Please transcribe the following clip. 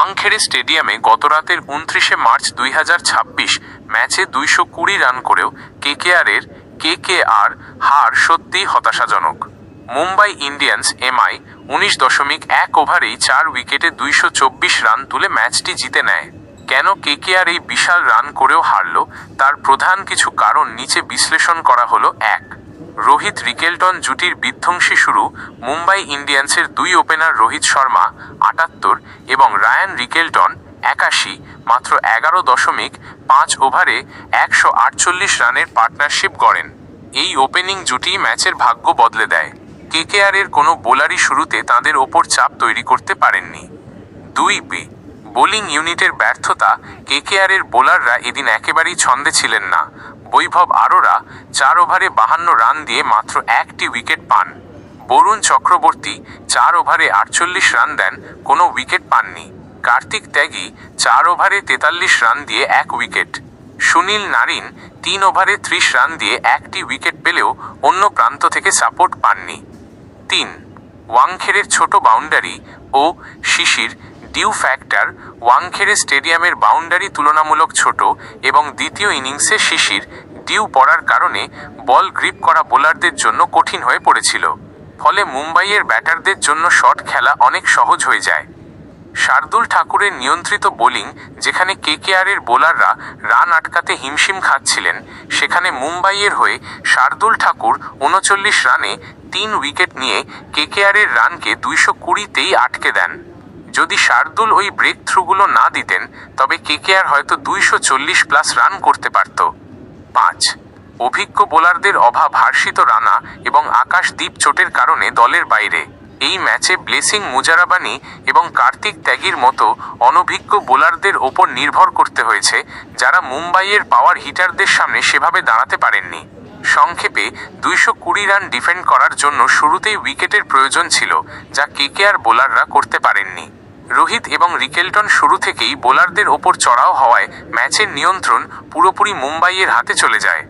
ওয়াংখেড়ে স্টেডিয়ামে গতরাতের 29শে মার্চ 2026 ম্যাচে 220 রান করেও কেকেআর হার সত্যিই হতাশাজনক। মুম্বাই ইন্ডিয়ান্স এমআই 19.1 ওভারেই 4 উইকেটে 224 রান তুলে ম্যাচটি জিতে নেয়। কেন কেকেআর এই বিশাল রান করেও হারল, তার প্রধান কিছু কারণ নিচে বিশ্লেষণ করা হলো। 1. রোহিত রিকেলটন জুটির বিধ্বংসী শুরু। মুম্বাই ইন্ডিয়ান্সের দুই ওপেনার রোহিত শর্মা 78 এবং রায়ান রিকেলটন 81 মাত্র 11.5 ওভারে 148 রানের পার্টনারশিপ গড়েন। এই ওপেনিং জুটি ম্যাচের ভাগ্য বদলে দেয়। কেকেআরের কোনো বোলারই শুরুতে তাঁদের ওপর চাপ তৈরি করতে পারেননি। 2. বোলিং ইউনিটের ব্যর্থতা। কেকেআরের বোলাররা এদিন একেবারেই ছন্দে ছিলেন না। বৈভব আরোরা 4 ওভারে 52 রান দিয়ে মাত্র একটি উইকেট পান। বরুণ চক্রবর্তী 4 ওভারে 48 রান দেন, কোনো উইকেট পাননি। কার্তিক ত্যাগী 4 ওভারে 43 রান দিয়ে 1 উইকেট। সুনীল নারিন 3 ওভারে 30 রান দিয়ে একটি উইকেট পেলেও অন্য প্রান্ত থেকে সাপোর্ট পাননি। 3. ওয়াংখেড়ের ছোট বাউন্ডারি ও শিশির ডিউ ফ্যাক্টর। ওয়াংখেড়ে স্টেডিয়ামের বাউন্ডারি তুলনামূলক ছোট এবং দ্বিতীয় ইনিংসে শিশির ডিউ পড়ার কারণে বল গ্রিপ করা বোলারদের জন্য কঠিন হয়ে পড়েছিল। ফলে মুম্বাইয়ের ব্যাটারদের জন্য শট খেলা অনেক সহজ হয়ে যায়। শার্দুল ঠাকুরের নিয়ন্ত্রিত বোলিং। যেখানে কেকেআরের বোলাররা রান আটকাতে হিমশিম খাচ্ছিলেন, সেখানে মুম্বাইয়ের হয়ে শার্দুল ঠাকুর 39 রানে 3 উইকেট নিয়ে কেকেআরের রানকে 220তেই আটকে দেন। যদি শার্দুল ওই ব্রেক থ্রুগুলো না দিতেন, তবে কেকেআর হয়তো 240+ রান করতে পারত। 5. অভিজ্ঞ বোলারদের অভাব। হর্ষিত রানা এবং আকাশদীপ চোটের কারণে দলের বাইরে। এই ম্যাচে ব্লেসিং মুজারাবানি এবং কার্তিক ত্যাগীর মতো অনভিজ্ঞ বোলারদের ওপর নির্ভর করতে হয়েছে, যারা মুম্বাইয়ের পাওয়ার হিটারদের সামনে সেভাবে দাঁড়াতে পারেননি। সংক্ষেপে 220 রান ডিফেন্ড করার জন্য শুরুতেই উইকেটের প্রয়োজন ছিল, যা কেকেআর বোলাররা করতে পারেননি। রোহিত এবং রিকেলটন শুরু থেকেই বোলারদের ওপর চড়াও হওয়ায় ম্যাচের নিয়ন্ত্রণ পুরোপুরি মুম্বাইয়ের হাতে চলে যায়।